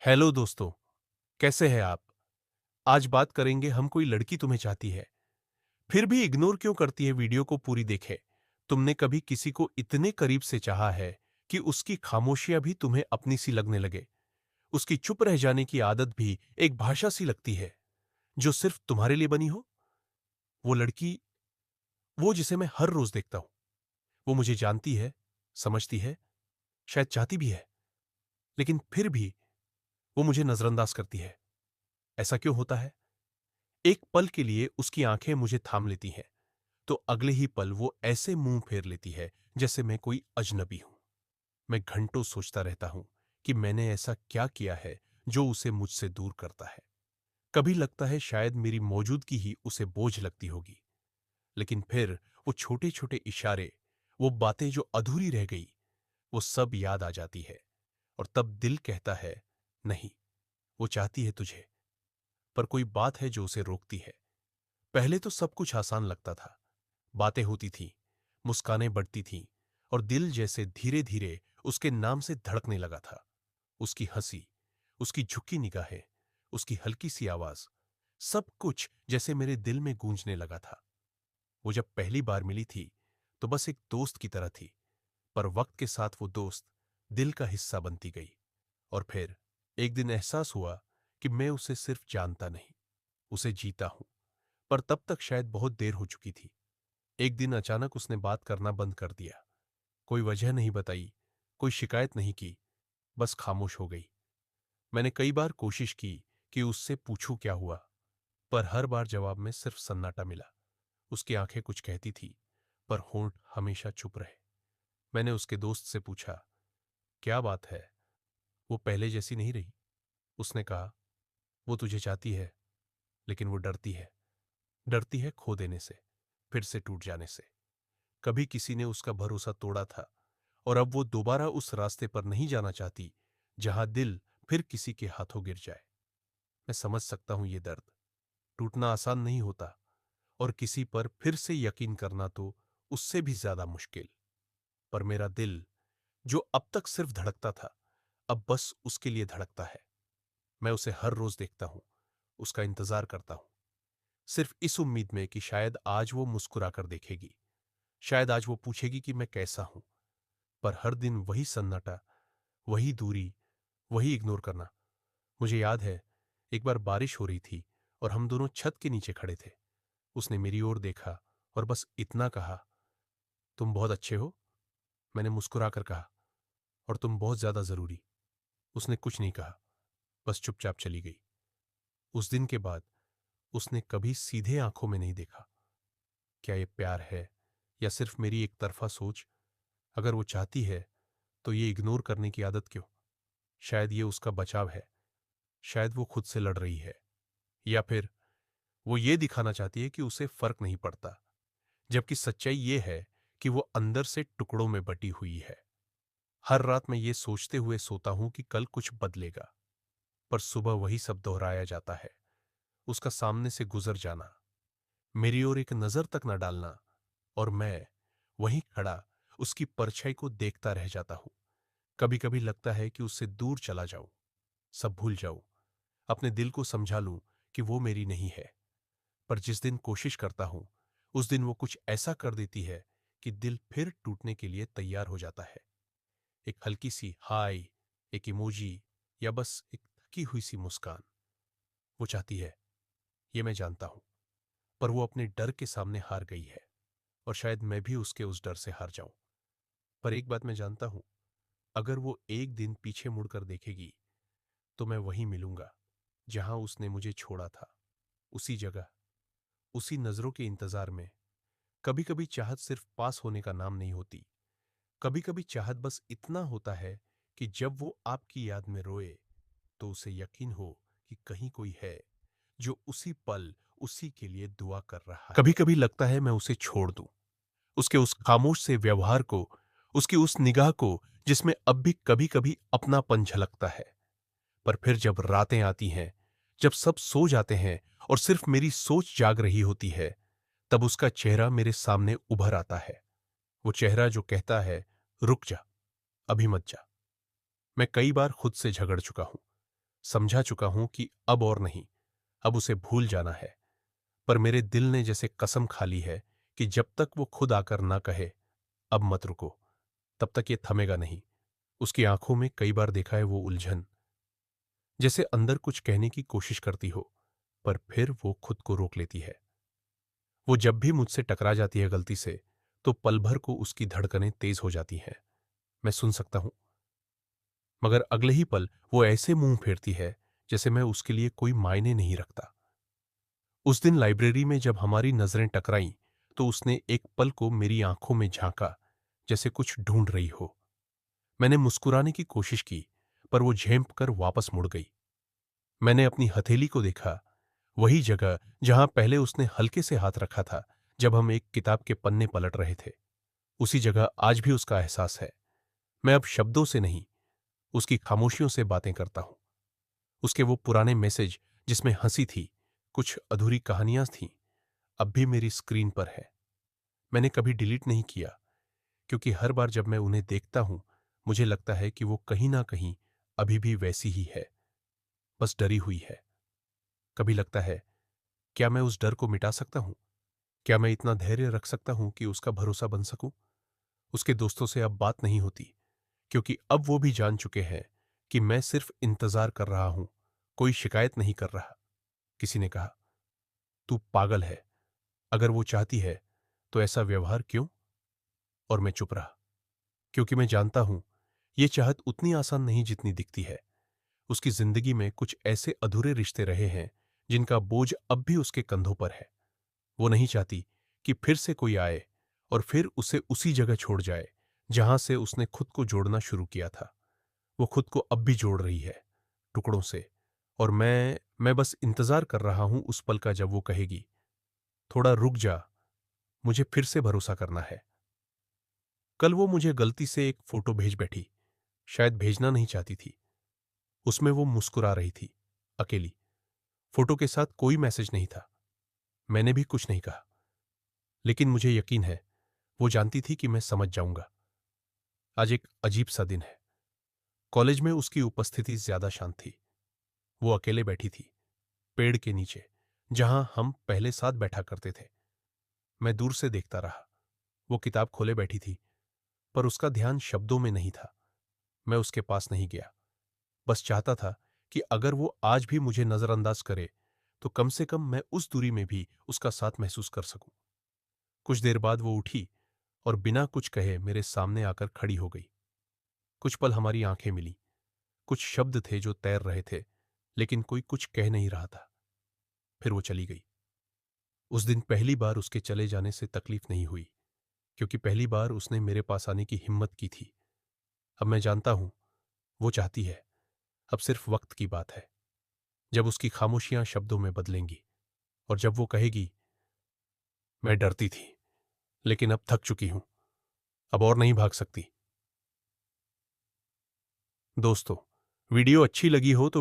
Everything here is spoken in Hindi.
हेलो दोस्तों, कैसे हैं आप? आज बात करेंगे हम कोई लड़की तुम्हें चाहती है, फिर भी इग्नोर क्यों करती है वीडियो को पूरी देखे। तुमने कभी किसी को इतने करीब से चाहा है कि उसकी खामोशियां भी तुम्हें अपनी सी लगने लगे। उसकी चुप रह जाने की आदत भी एक भाषा सी लगती है, जो सिर्फ तुम्हारे लिए बनी हो। वो लड़की, वो जिसे मैं हर रोज देखता हूं, वो मुझे जानती है, समझती है, शायद चाहती भी है, लेकिन फिर भी वो मुझे नजरअंदाज करती है। ऐसा क्यों होता है? एक पल के लिए उसकी आंखें मुझे थाम लेती हैं, तो अगले ही पल वो ऐसे मुंह फेर लेती है जैसे मैं कोई अजनबी हूं। मैं घंटों सोचता रहता हूं कि मैंने ऐसा क्या किया है जो उसे मुझसे दूर करता है। कभी लगता है शायद मेरी मौजूदगी ही उसे बोझ लगती होगी, लेकिन फिर वो छोटे छोटे इशारे, वो बातें जो अधूरी रह गई, वो सब याद आ जाती है। और तब दिल कहता है, नहीं, वो चाहती है तुझे, पर कोई बात है जो उसे रोकती है। पहले तो सब कुछ आसान लगता था, बातें होती थीं, मुस्कानें बढ़ती थीं, और दिल जैसे धीरे धीरे उसके नाम से धड़कने लगा था। उसकी हंसी, उसकी झुकी निगाहें, उसकी हल्की सी आवाज, सब कुछ जैसे मेरे दिल में गूंजने लगा था। वो जब पहली बार मिली थी तो बस एक दोस्त की तरह थी, पर वक्त के साथ वो दोस्त दिल का हिस्सा बनती गई। और फिर एक दिन एहसास हुआ कि मैं उसे सिर्फ जानता नहीं, उसे जीता हूं। पर तब तक शायद बहुत देर हो चुकी थी। एक दिन अचानक उसने बात करना बंद कर दिया। कोई वजह नहीं बताई, कोई शिकायत नहीं की, बस खामोश हो गई। मैंने कई बार कोशिश की कि उससे पूछूं क्या हुआ, पर हर बार जवाब में सिर्फ सन्नाटा मिला। उसकी आंखें कुछ कहती थी, पर होंठ हमेशा चुप रहे। मैंने उसके दोस्त से पूछा, क्या बात है? वो पहले जैसी नहीं रही। उसने कहा, वो तुझे चाहती है, लेकिन वो डरती है। डरती है खो देने से, फिर से टूट जाने से। कभी किसी ने उसका भरोसा तोड़ा था, और अब वो दोबारा उस रास्ते पर नहीं जाना चाहती जहां दिल फिर किसी के हाथों गिर जाए। मैं समझ सकता हूं ये दर्द। टूटना आसान नहीं होता, और किसी पर फिर से यकीन करना तो उससे भी ज्यादा मुश्किल। पर मेरा दिल, जो अब तक सिर्फ धड़कता था, अब बस उसके लिए धड़कता है। मैं उसे हर रोज देखता हूं, उसका इंतजार करता हूं, सिर्फ इस उम्मीद में कि शायद आज वो मुस्कुराकर देखेगी, शायद आज वो पूछेगी कि मैं कैसा हूं। पर हर दिन वही सन्नाटा, वही दूरी, वही इग्नोर करना। मुझे याद है, एक बार बारिश हो रही थी और हम दोनों छत के नीचे खड़े थे। उसने मेरी ओर देखा और बस इतना कहा, तुम बहुत अच्छे हो। मैंने मुस्कुराकर कहा, और तुम बहुत ज्यादा जरूरी। उसने कुछ नहीं कहा, बस चुपचाप चली गई। उस दिन के बाद उसने कभी सीधे आंखों में नहीं देखा। क्या ये प्यार है, या सिर्फ मेरी एक तरफा सोच? अगर वो चाहती है तो ये इग्नोर करने की आदत क्यों? शायद ये उसका बचाव है, शायद वो खुद से लड़ रही है, या फिर वो ये दिखाना चाहती है कि उसे फर्क नहीं पड़ता, जबकि सच्चाई ये है कि वो अंदर से टुकड़ों में बटी हुई है। हर रात मैं ये सोचते हुए सोता हूं कि कल कुछ बदलेगा, पर सुबह वही सब दोहराया जाता है। उसका सामने से गुजर जाना, मेरी ओर एक नजर तक न डालना, और मैं वहीं खड़ा उसकी परछाई को देखता रह जाता हूं। कभी कभी लगता है कि उससे दूर चला जाऊं, सब भूल जाऊं, अपने दिल को समझा लूं कि वो मेरी नहीं है। पर जिस दिन कोशिश करता हूं, उस दिन वो कुछ ऐसा कर देती है कि दिल फिर टूटने के लिए तैयार हो जाता है। एक हल्की सी हाय, एक इमोजी, या बस एक थकी हुई सी मुस्कान। वो चाहती है, ये मैं जानता हूं, पर वो अपने डर के सामने हार गई है, और शायद मैं भी उसके उस डर से हार जाऊं। पर एक बात मैं जानता हूं, अगर वो एक दिन पीछे मुड़कर देखेगी तो मैं वहीं मिलूंगा जहां उसने मुझे छोड़ा था, उसी जगह, उसी नजरों के इंतजार में। कभी कभी चाहत सिर्फ पास होने का नाम नहीं होती। कभी कभी चाहत बस इतना होता है कि जब वो आपकी याद में रोए, तो उसे यकीन हो कि कहीं कोई है जो उसी पल उसी के लिए दुआ कर रहा है। कभी कभी लगता है मैं उसे छोड़ दूं, उसके उस खामोश से व्यवहार को, उसकी उस निगाह को जिसमें अब भी कभी कभी अपनापन झलकता है। पर फिर जब रातें आती हैं, जब सब सो जाते हैं और सिर्फ मेरी सोच जाग रही होती है, तब उसका चेहरा मेरे सामने उभर आता है। वो चेहरा जो कहता है, रुक जा, अभी मत जा। मैं कई बार खुद से झगड़ चुका हूं, समझा चुका हूं कि अब और नहीं, अब उसे भूल जाना है। पर मेरे दिल ने जैसे कसम खा ली है कि जब तक वो खुद आकर ना कहे अब मत रुको, तब तक ये थमेगा नहीं। उसकी आंखों में कई बार देखा है वो उलझन, जैसे अंदर कुछ कहने की कोशिश करती हो, पर फिर वो खुद को रोक लेती है। वो जब भी मुझसे टकरा जाती है गलती से, तो पल भर को उसकी धड़कनें तेज हो जाती हैं। मैं सुन सकता हूं, मगर अगले ही पल वो ऐसे मुंह फेरती है जैसे मैं उसके लिए कोई मायने नहीं रखता। उस दिन लाइब्रेरी में जब हमारी नजरें टकराईं, तो उसने एक पल को मेरी आंखों में झांका, जैसे कुछ ढूंढ रही हो। मैंने मुस्कुराने की कोशिश की, पर वो झेंप कर वापस मुड़ गई। मैंने अपनी हथेली को देखा, वही जगह जहां पहले उसने हल्के से हाथ रखा था जब हम एक किताब के पन्ने पलट रहे थे। उसी जगह आज भी उसका एहसास है। मैं अब शब्दों से नहीं, उसकी खामोशियों से बातें करता हूं। उसके वो पुराने मैसेज जिसमें हंसी थी, कुछ अधूरी कहानियां थीं, अब भी मेरी स्क्रीन पर है। मैंने कभी डिलीट नहीं किया, क्योंकि हर बार जब मैं उन्हें देखता हूं, मुझे लगता है कि वो कहीं ना कहीं अभी भी वैसी ही है, बस डरी हुई है। कभी लगता है, क्या मैं उस डर को मिटा सकता हूं? क्या मैं इतना धैर्य रख सकता हूं कि उसका भरोसा बन सकूं? उसके दोस्तों से अब बात नहीं होती, क्योंकि अब वो भी जान चुके हैं कि मैं सिर्फ इंतजार कर रहा हूं, कोई शिकायत नहीं कर रहा। किसी ने कहा, तू पागल है, अगर वो चाहती है तो ऐसा व्यवहार क्यों? और मैं चुप रहा, क्योंकि मैं जानता हूं ये चाहत उतनी आसान नहीं जितनी दिखती है। उसकी जिंदगी में कुछ ऐसे अधूरे रिश्ते रहे हैं जिनका बोझ अब भी उसके कंधों पर है। वो नहीं चाहती कि फिर से कोई आए और फिर उसे उसी जगह छोड़ जाए जहां से उसने खुद को जोड़ना शुरू किया था। वो खुद को अब भी जोड़ रही है, टुकड़ों से। और मैं बस इंतजार कर रहा हूं उस पल का जब वो कहेगी, थोड़ा रुक जा, मुझे फिर से भरोसा करना है। कल वो मुझे गलती से एक फोटो भेज बैठी, शायद भेजना नहीं चाहती थी। उसमें वो मुस्कुरा रही थी, अकेली। फोटो के साथ कोई मैसेज नहीं था। मैंने भी कुछ नहीं कहा, लेकिन मुझे यकीन है वो जानती थी कि मैं समझ जाऊंगा। आज एक अजीब सा दिन है। कॉलेज में उसकी उपस्थिति ज्यादा शांत थी। वो अकेले बैठी थी, पेड़ के नीचे, जहां हम पहले साथ बैठा करते थे। मैं दूर से देखता रहा। वो किताब खोले बैठी थी, पर उसका ध्यान शब्दों में नहीं था। मैं उसके पास नहीं गया, बस चाहता था कि अगर वो आज भी मुझे नजरअंदाज करे, तो कम से कम मैं उस दूरी में भी उसका साथ महसूस कर सकूं। कुछ देर बाद वो उठी और बिना कुछ कहे मेरे सामने आकर खड़ी हो गई। कुछ पल हमारी आंखें मिली। कुछ शब्द थे जो तैर रहे थे, लेकिन कोई कुछ कह नहीं रहा था। फिर वो चली गई। उस दिन पहली बार उसके चले जाने से तकलीफ नहीं हुई, क्योंकि पहली बार उसने मेरे पास आने की हिम्मत की थी। अब मैं जानता हूं वो चाहती है, अब सिर्फ वक्त की बात है, जब उसकी खामोशियां शब्दों में बदलेंगी और जब वो कहेगी, मैं डरती थी, लेकिन अब थक चुकी हूं, अब और नहीं भाग सकती। दोस्तों, वीडियो अच्छी लगी हो तो